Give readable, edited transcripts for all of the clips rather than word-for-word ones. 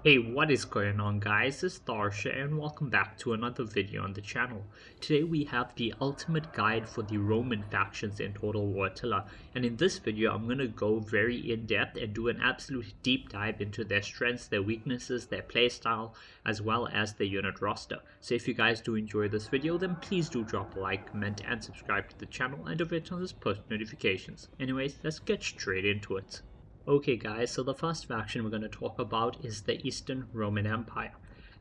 Hey, what is going on guys? It's Tharshey and welcome back to another video on the channel. Today we have the ultimate guide for the Roman factions in Total War Attila, and in this video I'm going to go very in depth and do an absolute deep dive into their strengths, their weaknesses, their playstyle, as well as the unit roster. So if you guys do enjoy this video, then please do drop a like, comment and subscribe to the channel and don't forget on this post notifications. Anyways, let's get straight into it. Okay guys, so the first faction we're going to talk about is the Eastern Roman Empire.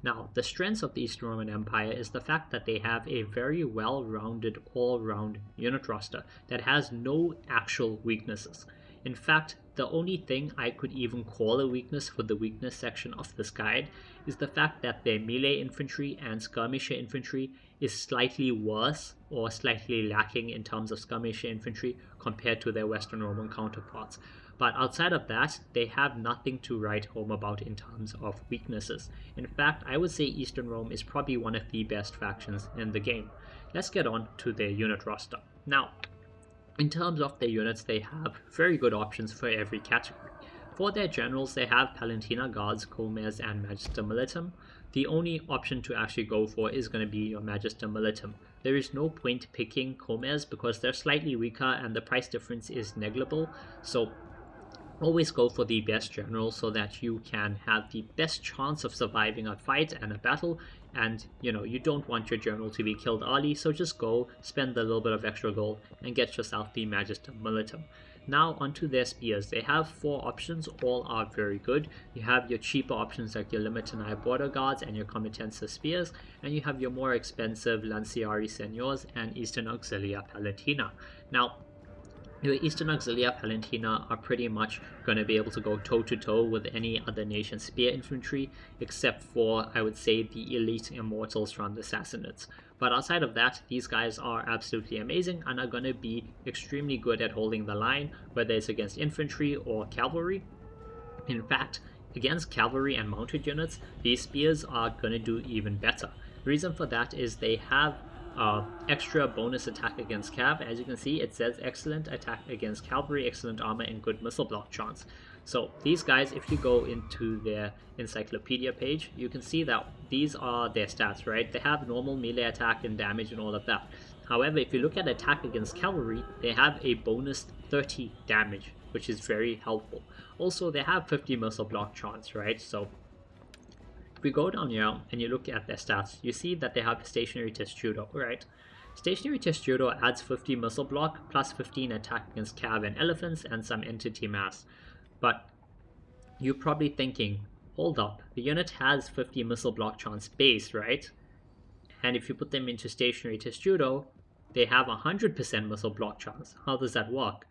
Now, the strengths of the Eastern Roman Empire is the fact that they have a very well-rounded, all-round unit roster that has no actual weaknesses. In fact, the only thing I could even call a weakness for the weakness section of this guide is the fact that their melee infantry and skirmisher infantry is slightly worse or slightly lacking in terms of skirmisher infantry compared to their Western Roman counterparts. But outside of that, they have nothing to write home about in terms of weaknesses. In fact, I would say Eastern Rome is probably one of the best factions in the game. Let's get on to their unit roster. Now, in terms of their units, they have very good options for every category. For their generals, they have Palentina Guards, Comes, and Magister Militum. The only option to actually go for is going to be your Magister Militum. There is no point picking Comes because they're slightly weaker and the price difference is negligible. So always go for the best general so that you can have the best chance of surviving a fight and a battle, and you don't want your general to be killed early, so just go spend a little bit of extra gold and get yourself the Magister Militum. Now onto their spears. They have 4 options, all are very good. You have your cheaper options like your Limitanei Border Guards and your Comitensa Spears, and you have your more expensive Lanciari Seniors and Eastern Auxilia Palentina. Now, your Eastern Auxilia Palentina are pretty much going to be able to go toe-to-toe with any other nation's spear infantry, except for, I would say, the elite immortals from the Sassanids. But outside of that, these guys are absolutely amazing and are going to be extremely good at holding the line, whether it's against infantry or cavalry. In fact, against cavalry and mounted units, these spears are going to do even better. The reason for that is they have extra bonus attack against cav. As you can see, it says excellent attack against cavalry, excellent armor, and good missile block chance. So these guys, if you go into their encyclopedia page, you can see that these are their stats, right? They have normal melee attack and damage and all of that. However, if you look at attack against cavalry, they have a bonus 30 damage, which is very helpful. Also, they have 50 missile block chance, right? So if we go down here and you look at their stats, you see that they have Stationary Testudo, right? Stationary Testudo adds 50 missile block plus 15 attack against cav and elephants and some entity mass. But you're probably thinking, hold up, the unit has 50 missile block chance base, right? And if you put them into Stationary Testudo, they have 100% missile block chance. How does that work?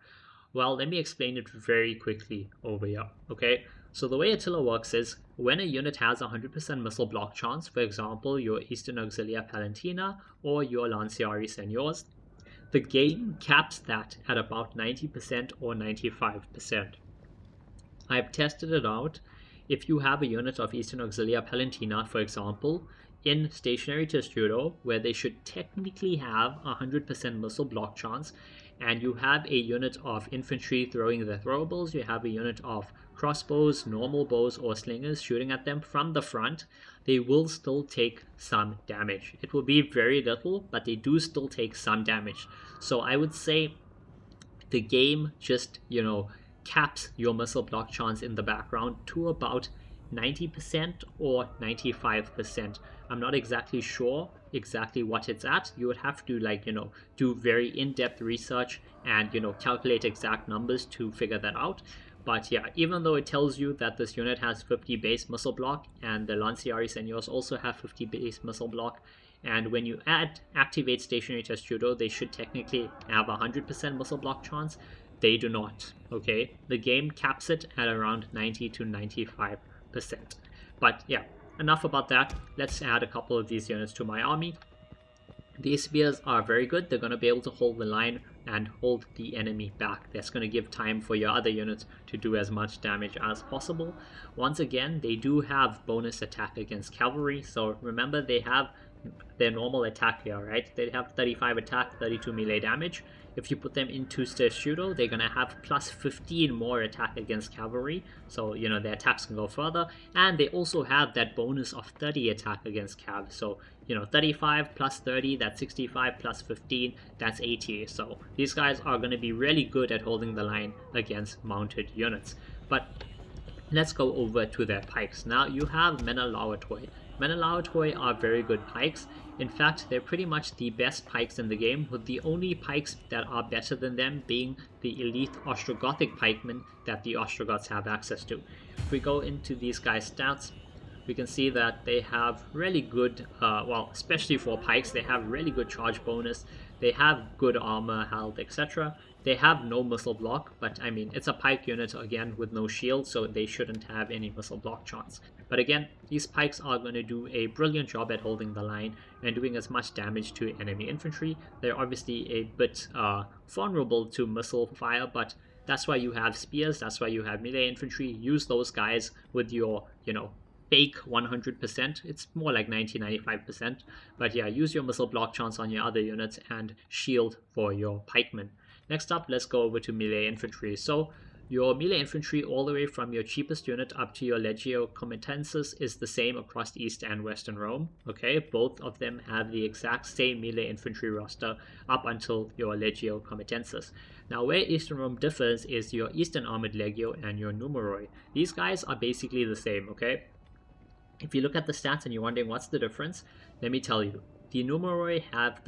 Well, let me explain it very quickly over here, okay? So the way Attila works is, when a unit has 100% missile block chance, for example, your Eastern Auxilia Palentina or your Lanciari Seniors, the game caps that at about 90% or 95%. I've tested it out. If you have a unit of Eastern Auxilia Palentina, for example, in Stationary Testudo, where they should technically have 100% missile block chance, and you have a unit of infantry throwing their throwables, you have a unit of crossbows, normal bows, or slingers shooting at them from the front, they will still take some damage. It will be very little, but they do still take some damage. So I would say the game just, caps your missile block chance in the background to about 90% or 95%. I'm not exactly sure exactly what it's at. You would have to do very in-depth research and calculate exact numbers to figure that out. But yeah, even though it tells you that this unit has 50 base missile block and the Lanciari Seniors also have 50 base missile block, and when you activate Stationary Testudo, they should technically have 100% missile block chance. They do not, okay? The game caps it at around 90 to 95%. But yeah, enough about that. Let's add a couple of these units to my army. These spears are very good. They're going to be able to hold the line and hold the enemy back. That's going to give time for your other units to do as much damage as possible. Once again, they do have bonus attack against cavalry. So remember, they have their normal attack here, right? They have 35 attack, 32 melee damage. If you put them into Testudo, they're gonna have plus 15 more attack against cavalry, so you know their attacks can go further. And they also have that bonus of 30 attack against cav. So you know 35 plus 30, that's 65 plus 15, that's 80. So these guys are gonna be really good at holding the line against mounted units. But let's go over to their pikes. Now you have Menelautoi. Menelautoi are very good pikes. In fact, they're pretty much the best pikes in the game, with the only pikes that are better than them being the elite Ostrogothic pikemen that the Ostrogoths have access to. If we go into these guys' stats, we can see that they have really good, well, especially for pikes, they have really good charge bonus, they have good armor, health, etc. They have no missile block, but I mean, it's a pike unit again with no shield, so they shouldn't have any missile block chance. But again, these pikes are going to do a brilliant job at holding the line and doing as much damage to enemy infantry. They're obviously a bit vulnerable to missile fire, but that's why you have spears, that's why you have melee infantry. Use those guys with your, you know, fake 100%. It's more like 90-95%. But yeah, use your missile block chance on your other units and shield for your pikemen. Next up, let's go over to melee infantry. So your melee infantry, all the way from your cheapest unit up to your Legio Comitatus, is the same across East and Western Rome. Okay, both of them have the exact same melee infantry roster up until your Legio Comitatus. Now, where Eastern Rome differs is your Eastern Armored Legio and your Numeroi. These guys are basically the same, okay? If you look at the stats and you're wondering what's the difference, let me tell you. The Numeroi have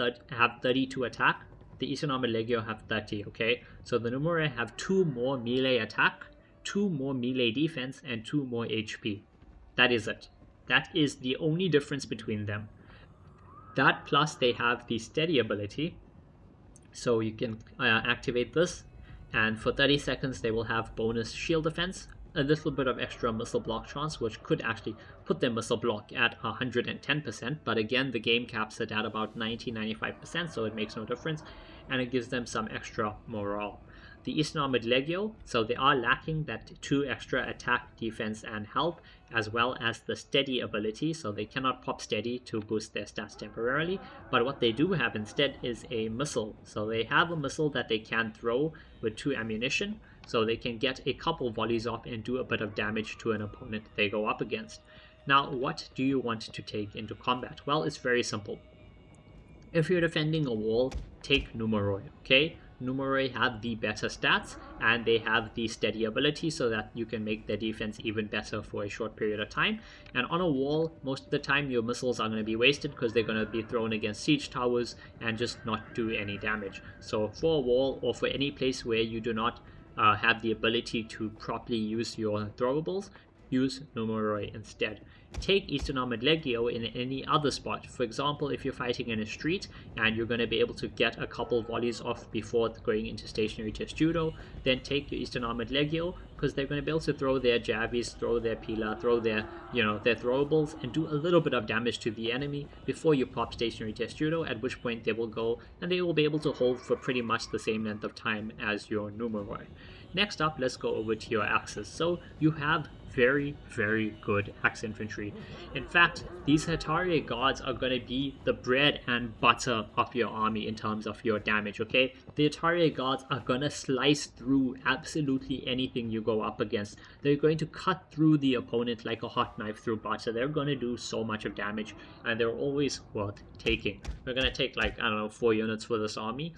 32 attack. The Eastern Armored Legio have 30, okay? So the Numeroi have 2 more melee attack, 2 more melee defense, and 2 more HP. That is it. That is the only difference between them. That plus they have the steady ability. So you can activate this, and for 30 seconds they will have bonus shield defense, a little bit of extra missile block chance, which could actually put their missile block at 110%, but again, the game caps it at about 90-95%, so it makes no difference, and it gives them some extra morale. The Eastern Armored Legio, so they are lacking that 2 extra attack, defense, and health, as well as the steady ability, so they cannot pop steady to boost their stats temporarily, but what they do have instead is a missile. So they have a missile that they can throw with 2 ammunition, so they can get a couple volleys off and do a bit of damage to an opponent they go up against. Now, what do you want to take into combat? Well, it's very simple. If you're defending a wall, take Numeroi, okay? Numeroi have the better stats, and they have the steady ability so that you can make their defense even better for a short period of time. And on a wall, most of the time your missiles are going to be wasted because they're going to be thrown against siege towers and just not do any damage. So for a wall, or for any place where you do not have the ability to properly use your throwables, use Numeroi instead. Take Eastern Armored Legio in any other spot. For example, if you're fighting in a street and you're going to be able to get a couple volleys off before going into stationary testudo, then take your Eastern Armored Legio, because they're going to be able to throw their Javis, throw their Pila, throw their, their throwables, and do a little bit of damage to the enemy before you pop stationary testudo, at which point they will go and they will be able to hold for pretty much the same length of time as your Numeroi. Next up, let's go over to your axes. So you have very, very good axe infantry. In fact, these Hetaria guards are going to be the bread and butter of your army in terms of your damage, okay? The Hetaria guards are going to slice through absolutely anything you go up against. They're going to cut through the opponent like a hot knife through butter. They're going to do so much of damage, and they're always worth taking. We're going to take 4 units for this army.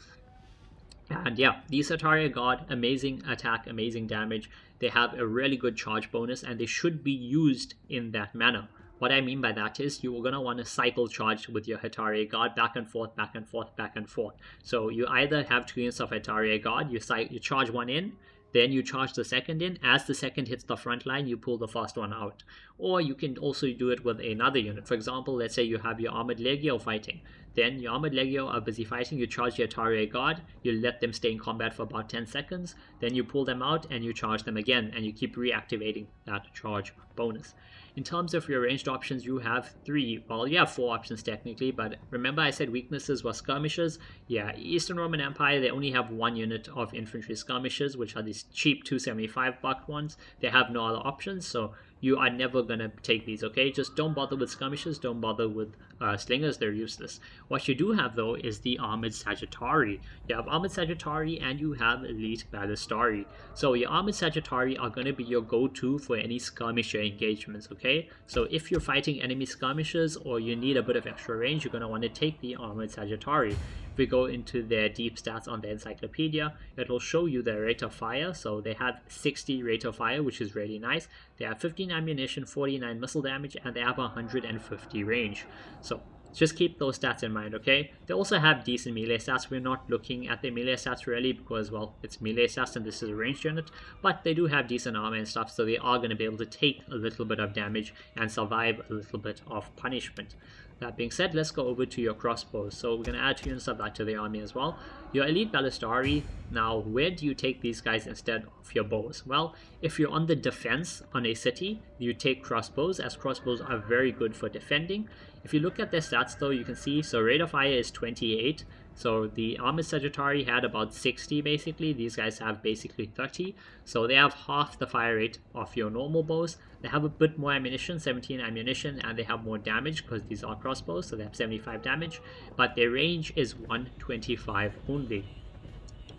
And yeah, these Hetaria guard, amazing attack, amazing damage. They have a really good charge bonus, and they should be used in that manner. What I mean by that is you're going to want to cycle charge with your Hetaria guard back and forth, back and forth, back and forth. So you either have 2 units of Hetaria guard, you charge one in, then you charge the second in. As the second hits the front line, you pull the first one out. Or you can also do it with another unit. For example, let's say you have your Armored Legio fighting. Then your Armored Legio are busy fighting, you charge your Hetaria guard, you let them stay in combat for about 10 seconds, then you pull them out and you charge them again, and you keep reactivating that charge bonus. In terms of your ranged options, you have 3, well, you have 4 options technically, but remember I said weaknesses were skirmishers? Yeah, Eastern Roman Empire, they only have 1 unit of infantry skirmishers, which are these cheap 275 buck ones. They have no other options, so you are never gonna take these, okay? Just don't bother with skirmishers, don't bother with slingers, they're useless. What you do have though is the armored Sagittari. You have armored Sagittari and you have elite ballistari. So your armored Sagittari are going to be your go-to for any skirmisher engagements, okay? So if you're fighting enemy skirmishers or you need a bit of extra range, you're going to want to take the armored Sagittari. If we go into their deep stats on the encyclopedia, it will show you their rate of fire. So they have 60 rate of fire, which is really nice. They have 15 ammunition, 49 missile damage, and they have 150 range. So just keep those stats in mind, okay? They also have decent melee stats. We're not looking at the melee stats really because, well, it's melee stats and this is a ranged unit, but they do have decent armor and stuff, so they are going to be able to take a little bit of damage and survive a little bit of punishment. That being said, let's go over to your crossbows. So we're going to add 2 units of that to the army as well. Your elite ballistari, now where do you take these guys instead of your bows? Well, if you're on the defense on a city, you take crossbows, as crossbows are very good for defending. If you look at their stats though, you can see, so rate of fire is 28. So the armored Sagittari had about 60 basically. These guys have basically 30. So they have half the fire rate of your normal bows. They have a bit more ammunition, 17 ammunition, and they have more damage because these are crossbows, so they have 75 damage. But their range is 125 only.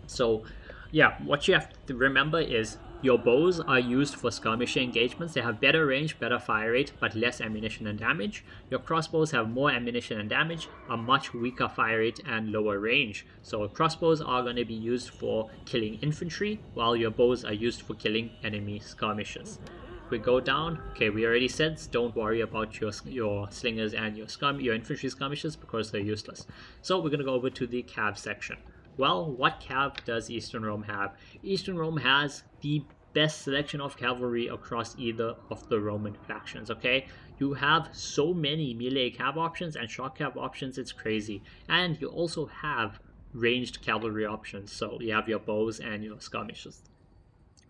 So yeah, what you have to remember is your bows are used for skirmisher engagements. They have better range, better fire rate, but less ammunition and damage. Your crossbows have more ammunition and damage, a much weaker fire rate and lower range. So crossbows are going to be used for killing infantry, while your bows are used for killing enemy skirmishers. If we go down, okay, we already said don't worry about your slingers and your infantry skirmishers because they're useless. So we're going to go over to the cav section. Well, what cav does Eastern Rome have? Eastern Rome has the best selection of cavalry across either of the Roman factions, okay? You have so many melee cav options and short cav options, it's crazy. And you also have ranged cavalry options, so you have your bows and your skirmishers.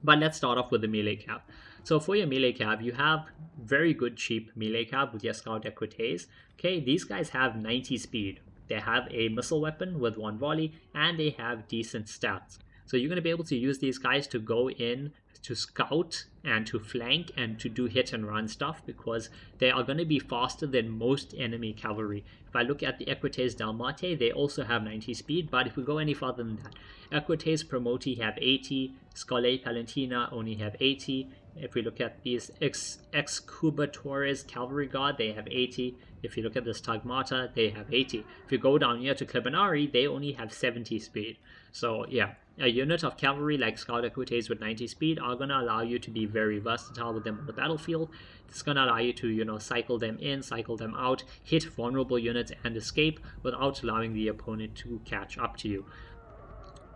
But let's start off with the melee cav. So for your melee cav, you have very good cheap melee cav with your scout equites. Okay, these guys have 90 speed. They have a missile weapon with 1 volley, and they have decent stats. So you're going to be able to use these guys to go in to scout and to flank and to do hit and run stuff because they are going to be faster than most enemy cavalry. If I look at the Equites Dalmate, they also have 90 speed, but if we go any further than that, Equites Promoti have 80, Scolae Palentina only have 80. If we look at these Excubatores Cavalry Guard, they have 80. If you look at this Tagmata, they have 80. If you go down here to Klebanari, they only have 70 speed. So yeah, a unit of cavalry like Scout Equites with 90 speed are going to allow you to be very versatile with them on the battlefield. It's going to allow you to, cycle them in, cycle them out, hit vulnerable units and escape without allowing the opponent to catch up to you.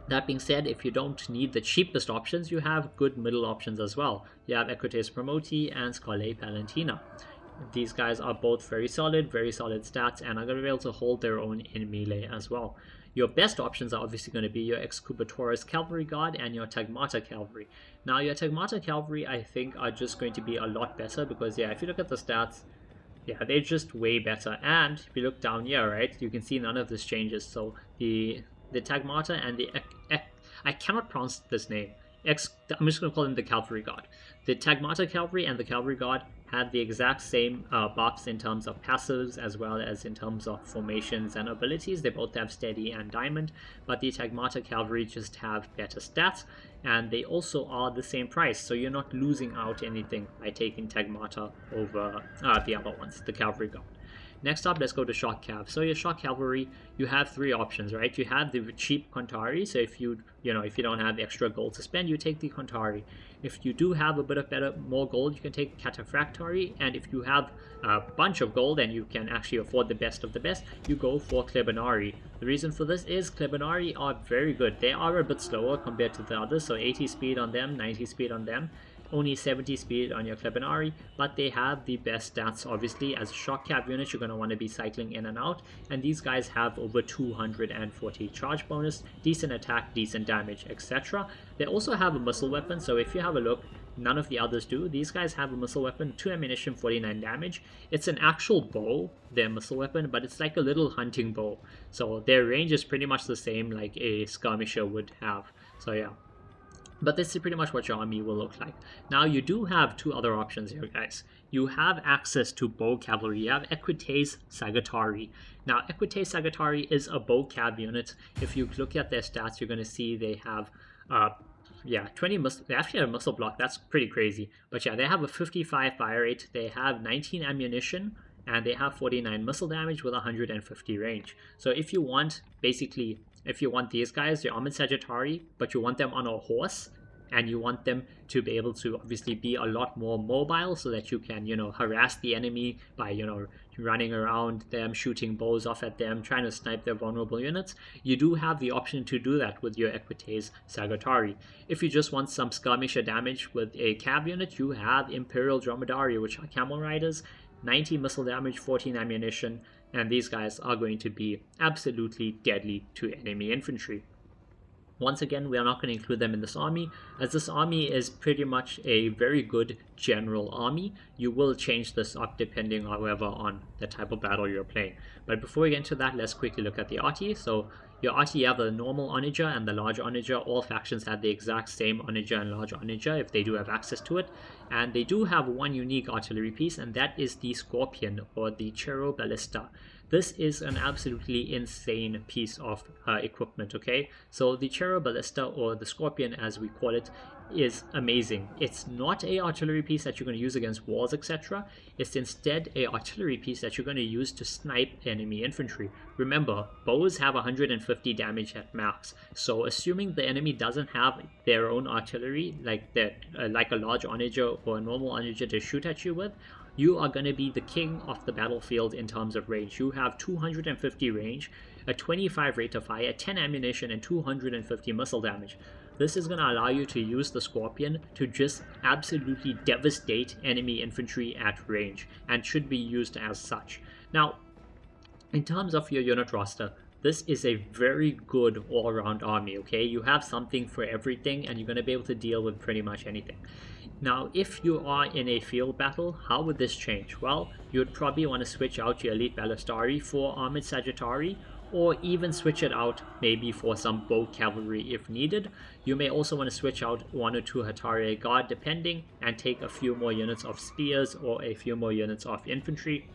That being said, if you don't need the cheapest options, you have good middle options as well. You have Equites Promoti and Scolae Palentina. These guys are both very solid stats, and are going to be able to hold their own in melee as well. Your best options are obviously going to be your Excubatores Cavalry Guard and your Tagmata Cavalry. Now, your Tagmata Cavalry, I think, are just going to be a lot better because, yeah, if you look at the stats, yeah, they're just way better. And if you look down here, right, you can see none of this changes. So the Tagmata and the I cannot pronounce this name. I'm just going to call them the Cavalry Guard. The Tagmata Cavalry and the Cavalry Guard have the exact same buffs in terms of passives as well as in terms of formations and abilities. They both have steady and diamond, but the Tagmata Cavalry just have better stats, and they also are the same price, so you're not losing out anything by taking Tagmata over the other ones, the Cavalry Guard. Next up, let's go to Shock Cav. So your Shock Cavalry, you have 3 options, right? You have the cheap Contari, so if you don't have extra gold to spend, you take the Contari. If you do have a bit of more gold, you can take Cataphractari, and if you have a bunch of gold and you can actually afford the best of the best, you go for Klebanari. The reason for this is Klebanari are very good. They are a bit slower compared to the others, so 80 speed on them, 90 speed on them. Only 70 speed on your Klebanari, but they have the best stats. Obviously, as a shock cav unit, you're going to want to be cycling in and out, and these guys have over 240 charge bonus, decent attack, decent damage, etc. They also have a missile weapon, so if you have a look, none of the others do. These guys have a missile weapon, 2 ammunition, 49 damage. It's an actual bow, their missile weapon, but it's like a little hunting bow. So their range is pretty much the same like a skirmisher would have. So yeah. But this is pretty much what your army will look like. Now you do have two other options here, guys. You have access to bow cavalry. You have Equites Sagittari. Now Equites Sagittari is a bow cav unit. If you look at their stats, you're going to see they have 20 missile. They actually have a missile block. That's pretty crazy. But yeah, they have a 55 fire rate. They have 19 ammunition, and they have 49 missile damage with 150 range. So if you want, basically, if you want these guys, the armored Sagittari, but you want them on a horse, and you want them to be able to obviously be a lot more mobile so that you can, harass the enemy by, running around them, shooting bows off at them, trying to snipe their vulnerable units, you do have the option to do that with your Equites Sagittari. If you just want some skirmisher damage with a cav unit, you have Imperial Dromedari, which are camel riders, 90 missile damage, 14 ammunition, and these guys are going to be absolutely deadly to enemy infantry. Once again, we are not going to include them in this army, as this army is pretty much a very good general army. You will change this up depending, however, on the type of battle you're playing. But before we get into that, let's quickly look at the arty. So your arty, you have the normal onager and the large onager. All factions have the exact same onager and large onager if they do have access to it. And they do have one unique artillery piece, and that is the Scorpion, or the Chero Ballista. This is an absolutely insane piece of equipment, okay? So the Chero Ballista, or the Scorpion as we call it, is amazing. It's not a artillery piece that you're going to use against walls, etc. It's instead a artillery piece that you're going to use to snipe enemy infantry. Remember, bows have 150 damage at max, so assuming the enemy doesn't have their own artillery, like a large onager or a normal onager to shoot at you with, you are going to be the king of the battlefield in terms of range. You have 250 range, a 25 rate of fire, 10 ammunition, and 250 missile damage. This is going to allow you to use the Scorpion to just absolutely devastate enemy infantry at range, and should be used as such. Now, in terms of your unit roster, this is a very good all-around army, okay? You have something for everything, and you're going to be able to deal with pretty much anything. Now, if you are in a field battle, how would this change? Well, you would probably want to switch out your Elite Ballistari for Armored Sagittari, or even switch it out maybe for some bow cavalry if needed. You may also want to switch out one or two Hatari Guard depending, and take a few more units of spears or a few more units of infantry,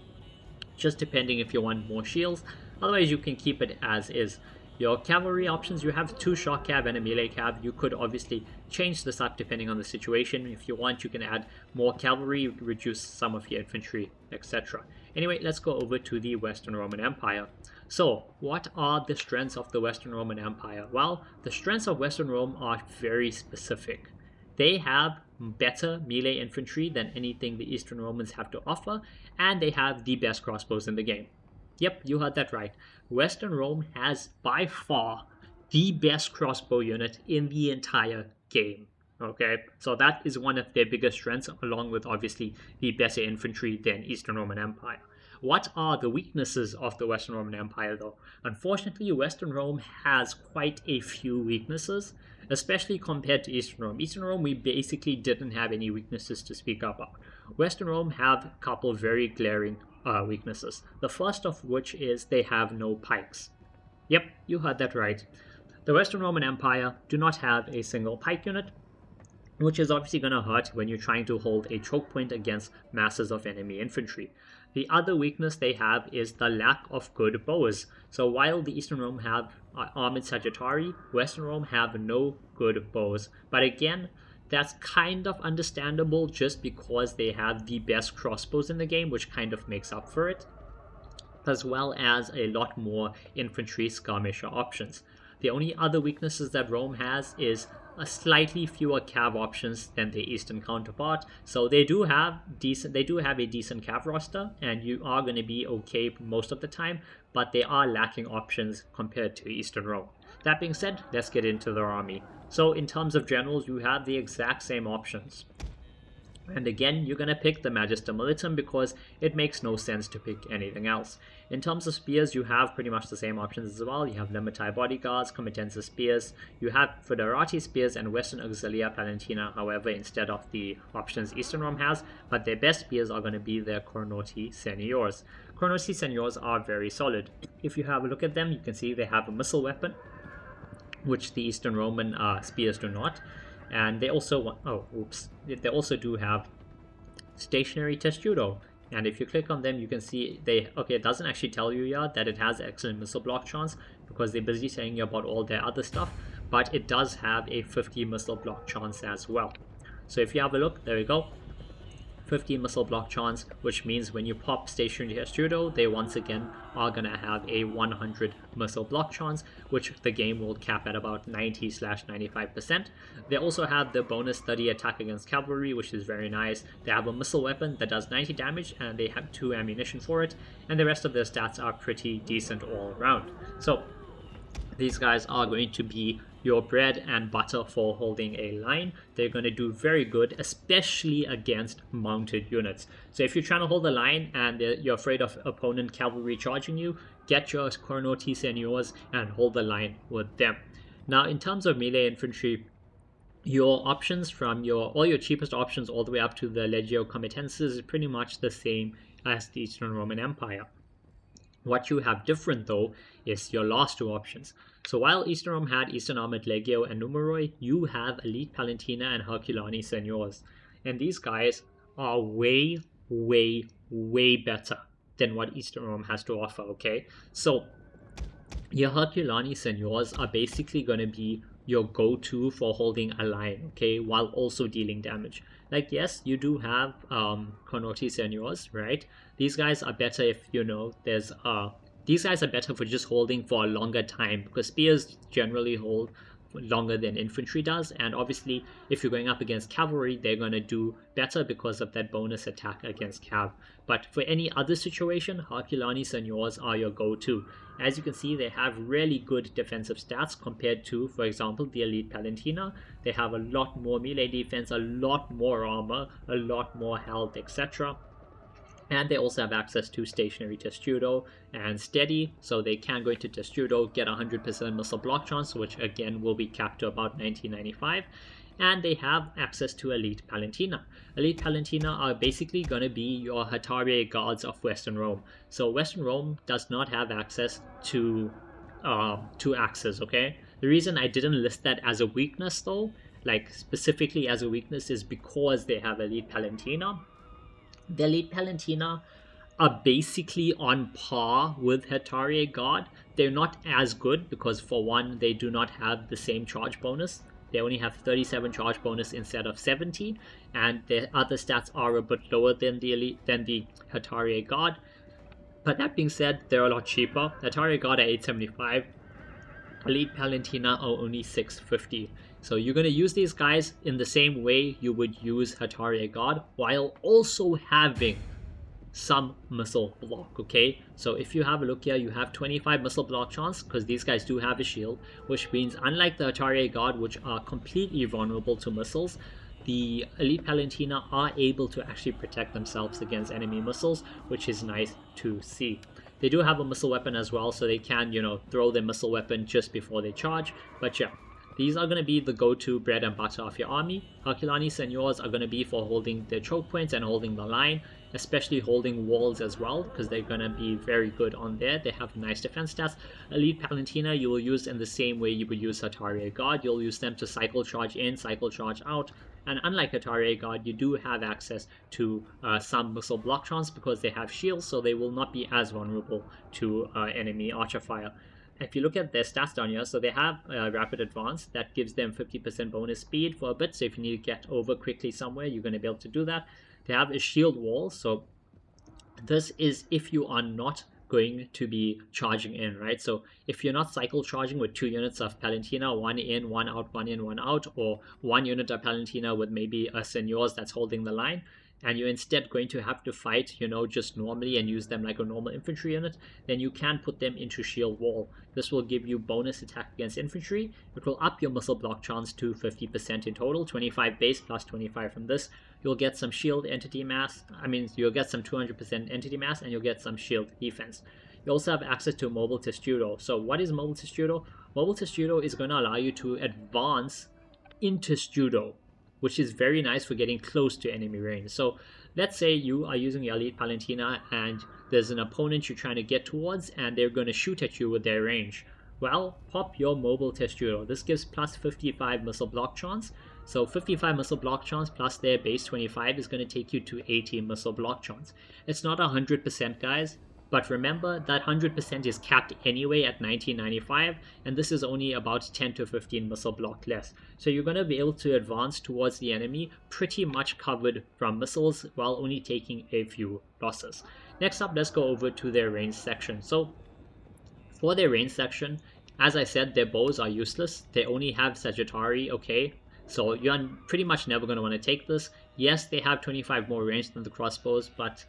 just depending if you want more shields. Otherwise, you can keep it as is. Your cavalry options, you have 2 shock cav and a melee cav. You could obviously change this up depending on the situation. If you want, you can add more cavalry, reduce some of your infantry, etc. Anyway, let's go over to the Western Roman Empire. So, what are the strengths of the Western Roman Empire? Well, the strengths of Western Rome are very specific. They have better melee infantry than anything the Eastern Romans have to offer, and they have the best crossbows in the game. Yep, you heard that right. Western Rome has by far the best crossbow unit in the entire game. Okay, so that is one of their biggest strengths, along with obviously the better infantry than Eastern Roman Empire. What are the weaknesses of the Western Roman Empire though? Unfortunately, Western Rome has quite a few weaknesses, especially compared to Eastern Rome. Eastern Rome, we basically didn't have any weaknesses to speak about. Western Rome have a couple of very glaring weaknesses. The first of which is they have no pikes. Yep, you heard that right. The Western Roman Empire do not have a single pike unit, which is obviously going to hurt when you're trying to hold a choke point against masses of enemy infantry. The other weakness they have is the lack of good bows. So while the Eastern Rome have armored Sagittari, Western Rome have no good bows. But again, that's kind of understandable just because they have the best crossbows in the game, which kind of makes up for it, as well as a lot more infantry skirmisher options. The only other weaknesses that Rome has is a slightly fewer cav options than the Eastern counterpart. So they do have a decent cav roster, and you are going to be okay most of the time, but they are lacking options compared to Eastern Rome. That being said, let's get into their army. So in terms of generals, you have the exact same options. And again, you're going to pick the Magister Militum because it makes no sense to pick anything else. In terms of spears, you have pretty much the same options as well. You have Limitai Bodyguards, Comitensis Spears, you have Foederati Spears and Western Auxilia Palentina, however, instead of the options Eastern Rome has, but their best spears are going to be their Cornoti Seniors. Cornoti Seniors are very solid. If you have a look at them, you can see they have a missile weapon, which the Eastern Roman spears do not. And they also they also do have stationary testudo. And if you click on them, you can see it doesn't actually tell you yet that it has excellent missile block chance because they're busy telling you about all their other stuff, but it does have a 50 missile block chance as well. So if you have a look, there we go, 50 missile block chance, which means when you pop stationary testudo, they once again are gonna have a 100 missile block chance, which the game will cap at about 90/95%. They also have the bonus 30 attack against cavalry, which is very nice. They have a missile weapon that does 90 damage, and they have 2 ammunition for it, and the rest of their stats are pretty decent all around. So these guys are going to be your bread and butter for holding a line. They're going to do very good, especially against mounted units. So if you're trying to hold the line and you're afraid of opponent cavalry charging you, get your Cornoti Seniors and hold the line with them. Now, in terms of melee infantry, your options from all your cheapest options all the way up to the Legio Comitatus is pretty much the same as the Eastern Roman Empire. What you have different, though, is your last 2 options. So while Eastern Rome had Eastern Armored Legio and Numeroi, you have Elite Palentina and Herculani Seniors. And these guys are way, way, way better than what Eastern Rome has to offer, okay? So your Herculani Seniors are basically going to be your go-to for holding a line, okay, while also dealing damage. Like, yes, you do have Cornoti Seniors, right? These guys are better if, these guys are better for just holding for a longer time, because spears generally hold longer than infantry does, and obviously if you're going up against cavalry, they're going to do better because of that bonus attack against cav. But for any other situation, Herculani Seniors are your go-to. As you can see, they have really good defensive stats compared to, for example, the Elite Palentina. They have a lot more melee defense, a lot more armor, a lot more health, etc. And they also have access to stationary testudo and steady, so they can go into testudo, get 100% missile block chance, which again will be capped to about 1995. And they have access to Elite Palentina. Elite Palentina are basically going to be your Hatare guards of Western Rome. So Western Rome does not have access to axes, okay? The reason I didn't list that as a weakness, though, like specifically as a weakness, is because they have Elite Palentina. The Elite Palentina are basically on par with Hatare Guard. They're not as good because, for one, they do not have the same charge bonus. They only have 37 charge bonus instead of 70, and their other stats are a bit lower than the Hatare Guard. But that being said, they're a lot cheaper. Hatare Guard are 875. Elite Palentina are only 650. So you're going to use these guys in the same way you would use Hatare Guard, while also having some missile block, okay? So if you have a look here, you have 25 missile block chance, because these guys do have a shield, which means unlike the Hatare Guard, which are completely vulnerable to missiles, the Elite Palentina are able to actually protect themselves against enemy missiles, which is nice to see. They do have a missile weapon as well, so they can, throw their missile weapon just before they charge. But yeah, these are going to be the go-to bread and butter of your army. Herculani Seniors are going to be for holding their choke points and holding the line, especially holding walls as well, because they're going to be very good on there. They have nice defense stats. Elite Palentina you will use in the same way you would use Hatare Guard. You'll use them to cycle charge in, cycle charge out. And unlike Hatare Guard, you do have access to some missile block chance because they have shields, so they will not be as vulnerable to enemy archer fire. If you look at their stats down here, so they have rapid advance that gives them 50% bonus speed for a bit, so if you need to get over quickly somewhere, you're going to be able to do that. They have a shield wall, so this is if you are not going to be charging in, right? So if you're not cycle charging with 2 units of Palentina, 1 in, 1 out, 1 in, 1 out, or 1 unit of Palentina with maybe a Seniors that's holding the line, and you're instead going to have to fight, just normally and use them like a normal infantry unit, then you can put them into shield wall. This will give you bonus attack against infantry. It will up your missile block chance to 50% in total, 25 base plus 25 from this. You'll get some shield entity mass, you'll get some 200% entity mass, and you'll get some shield defense. You also have access to mobile testudo. So what is mobile testudo? Mobile testudo is going to allow you to advance in testudo, which is very nice for getting close to enemy range. So let's say you are using your Elite Palentina and there's an opponent you're trying to get towards and they're going to shoot at you with their range. Well, pop your mobile testudo. This gives plus 55 missile block chance. So 55 missile block chance plus their base 25 is going to take you to 80 missile block chance. It's not 100%, guys, but remember that 100% is capped anyway at 1995, and this is only about 10 to 15 missile block less. So you're going to be able to advance towards the enemy pretty much covered from missiles while only taking a few losses. Next up, let's go over to their range section. So for their range section, as I said, their bows are useless. They only have Sagittari, okay? So you're pretty much never going to want to take this. Yes, they have 25 more range than the crossbows, but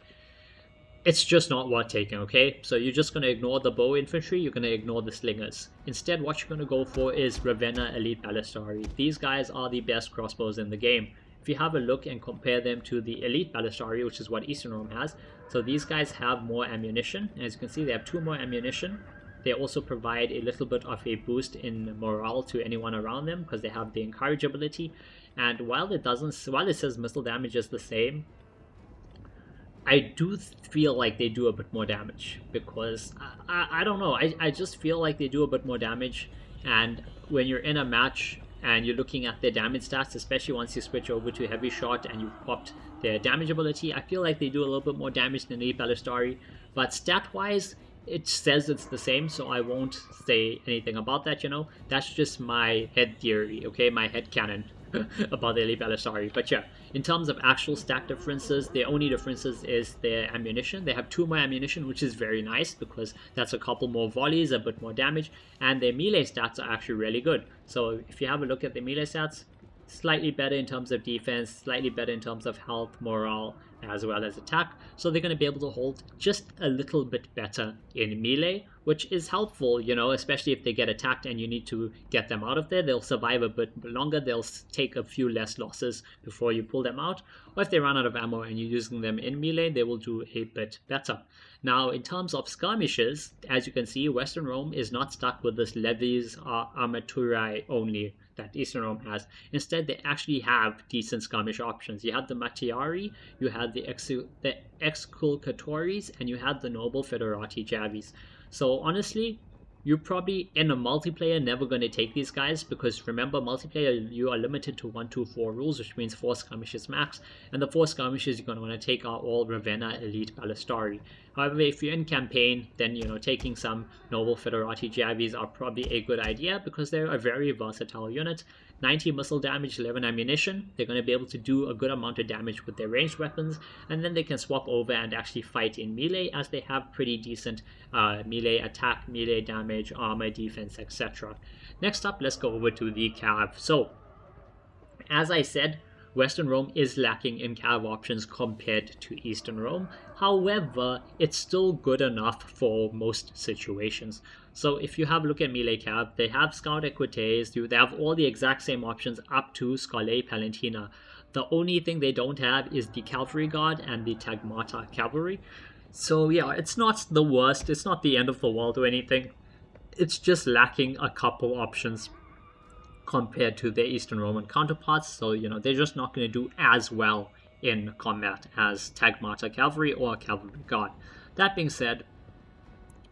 it's just not worth taking, okay? So you're just going to ignore the bow infantry, you're going to ignore the slingers. Instead, what you're going to go for is Ravenna Elite Ballistari. These guys are the best crossbows in the game. If you have a look and compare them to the Elite Ballistari, which is what Eastern Rome has, so these guys have more ammunition. As you can see, they have 2 more ammunition. They also provide a little bit of a boost in morale to anyone around them because they have the encourage ability. And while it says missile damage is the same, I do feel like they do a bit more damage because I don't know. I just feel like they do a bit more damage, and when you're in a match and you're looking at their damage stats, especially once you switch over to heavy shot and you've popped their damage ability, I feel like they do a little bit more damage than Elite Ballistari. But stat wise, it says it's the same, so I won't say anything about that, you know. That's just my head theory, okay, my head canon about the Elite Ballistari. But yeah, in terms of actual stat differences, the only differences is their ammunition. They have 2 more ammunition, which is very nice because that's a couple more volleys, a bit more damage, and their melee stats are actually really good. So if you have a look at the melee stats, slightly better in terms of defense, slightly better in terms of health, morale, as well as attack. So they're going to be able to hold just a little bit better in melee, which is helpful, you know, especially if they get attacked and you need to get them out of there. They'll survive a bit longer. They'll take a few less losses before you pull them out. Or if they run out of ammo and you're using them in melee, they will do a bit better. Now, in terms of skirmishes, as you can see, Western Rome is not stuck with this levies armaturae only that Eastern Rome has. Instead, they actually have decent skirmish options. You have the Mattiari, you have the Exculcatories, and you have the Noble Federati Javis. So honestly, you're probably in a multiplayer never going to take these guys because remember, multiplayer you are limited to 1-2-4 rules, which means 4 skirmishes max, and the 4 skirmishes you're going to want to take are all Ravenna Elite Ballistari. However, if you're in campaign, then taking some Noble Federati Javis are probably a good idea because they're a very versatile unit. 90 missile damage, 11 ammunition. They're going to be able to do a good amount of damage with their ranged weapons, and then they can swap over and actually fight in melee as they have pretty decent melee attack, melee damage, armor, defense, etc. Next up, let's go over to the cav. So, as I said, Western Rome is lacking in cav options compared to Eastern Rome. However, it's still good enough for most situations. So if you have a look at melee cav, they have Scout Equites, they have all the exact same options up to Scalae Palentina. The only thing they don't have is the Cavalry Guard and the Tagmata Cavalry. So yeah, it's not the worst, it's not the end of the world or anything. It's just lacking a couple options compared to their Eastern Roman counterparts, so they're just not going to do as well in combat as Tagmata Cavalry or Cavalry Guard. That being said,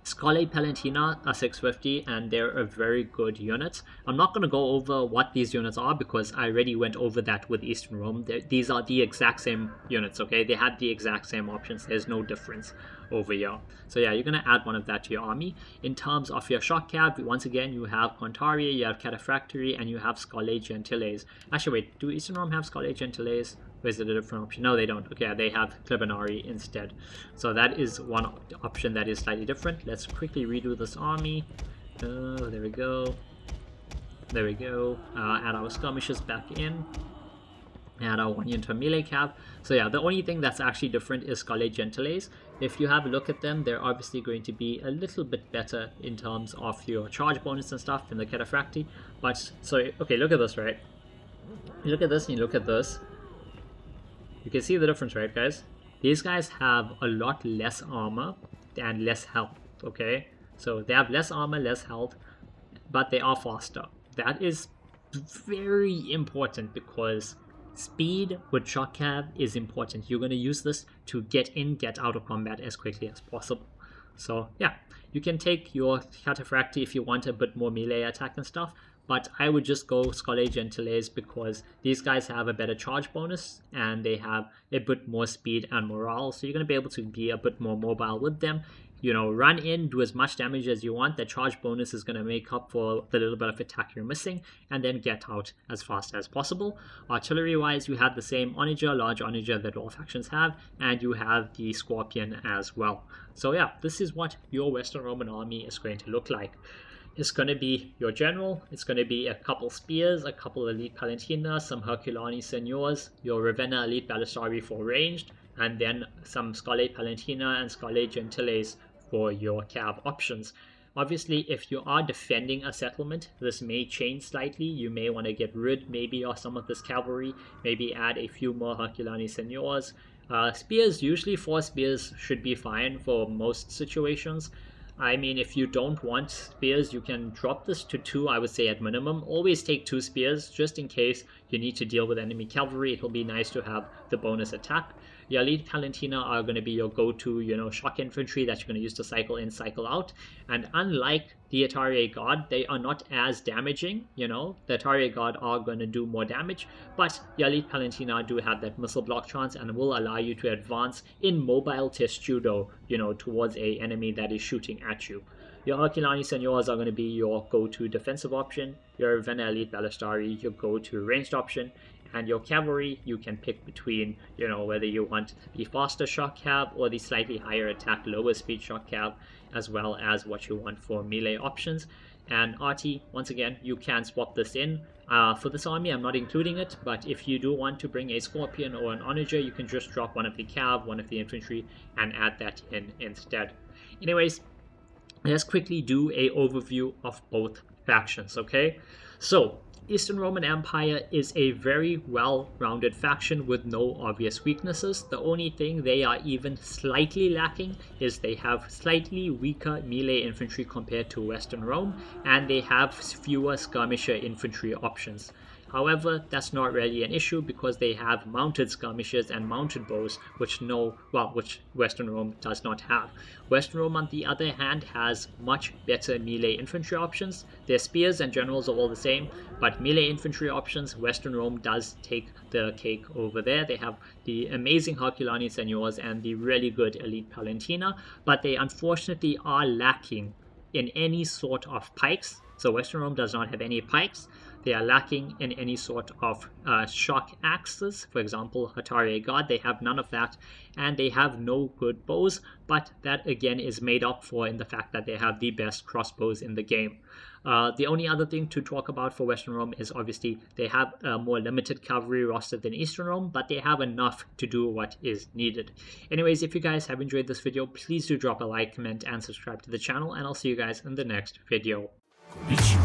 Scalae Palentina are 650 and they're a very good unit. I'm not going to go over what these units are because I already went over that with Eastern Rome. These are the exact same units, okay? They had the exact same options. There's no difference over here. So yeah, you're going to add one of that to your army. In terms of your shock cav, once again, you have Contaria, you have Cataphractory, and you have Scalae Gentiles. Actually, wait, do Eastern Rome have Scalae Gentiles? Or is it a different option? No, they don't. Okay, they have Clibinari instead. So that is one option that is slightly different. Let's quickly redo this army. There we go. There we go. Add our skirmishes back in. Add our 1 unit of melee cav. So yeah, the only thing that's actually different is Scalae Gentiles. If you have a look at them, they're obviously going to be a little bit better in terms of your charge bonus and stuff than the Cataphracti. But, so, okay, look at this, right? You look at this and you look at this. You can see the difference, right, guys? These guys have a lot less armor and less health, okay? So they have less armor, less health, but they are faster. That is very important because speed with shock cav is important. You're going to use this to get in, get out of combat as quickly as possible. So yeah, you can take your Cataphracti if you want a bit more melee attack and stuff, but I would just go Scholé Gentiles because these guys have a better charge bonus and they have a bit more speed and morale, so you're going to be able to be a bit more mobile with them. You know, run in, do as much damage as you want. The charge bonus is going to make up for the little bit of attack you're missing, and then get out as fast as possible. Artillery wise, you have the same onager, large onager that all factions have, and you have the Scorpion as well. So yeah, this is what your Western Roman army is going to look like. It's going to be your general, it's going to be a couple spears, a couple elite Palantina, some Herculani Seigneurs, your Ravenna elite Balisari for ranged, and then some Scholé Palantina and Scholé Gentiles for your cav options. Obviously, if you are defending a settlement, this may change slightly. You may want to get rid maybe of some of this cavalry, maybe add a few more Herculani Seigneurs. Spears, usually 4 spears should be fine for most situations. I mean, if you don't want spears, you can drop this to 2, I would say at minimum. Always take 2 spears, just in case you need to deal with enemy cavalry. It'll be nice to have the bonus attack. Your elite Palantina are going to be your go-to, you know, shock infantry that you're going to use to cycle in, cycle out. And unlike the Atari Guard, they are not as damaging, you know. The Atari Guard are going to do more damage, but your elite Palantina do have that missile block chance and will allow you to advance in mobile testudo, you know, towards a enemy that is shooting at you. Your Herculani Seigneurs are going to be your go-to defensive option. Your Ravenna Elite Balisari, your go-to ranged option. And your cavalry, you can pick between, you know, whether you want the faster shock cav or the slightly higher attack, lower speed shock cav, as well as what you want for melee options. And RT, once again, you can swap this in. For this army, I'm not including it, but if you do want to bring a Scorpion or an Onager, you can just drop one of the cav, one of the infantry, and add that in instead. Anyways, let's quickly do a overview of both factions, okay? So, Eastern Roman Empire is a very well-rounded faction with no obvious weaknesses. The only thing they are even slightly lacking is they have slightly weaker melee infantry compared to Western Rome, and they have fewer skirmisher infantry options. However, that's not really an issue because they have mounted skirmishers and mounted bows, which Western Rome does not have. Western Rome, on the other hand, has much better melee infantry options. Their spears and generals are all the same, but melee infantry options, Western Rome does take the cake over there. They have the amazing Herculani Seigneurs and the really good elite Palantina, but they unfortunately are lacking in any sort of pikes. So Western Rome does not have any pikes. They are lacking in any sort of shock axes. For example, Atari Guard, they have none of that. And they have no good bows, but that again is made up for in the fact that they have the best crossbows in the game. The only other thing to talk about for Western Rome is obviously they have a more limited cavalry roster than Eastern Rome, but they have enough to do what is needed. Anyways, if you guys have enjoyed this video, please do drop a like, comment, and subscribe to the channel, and I'll see you guys in the next video. 一起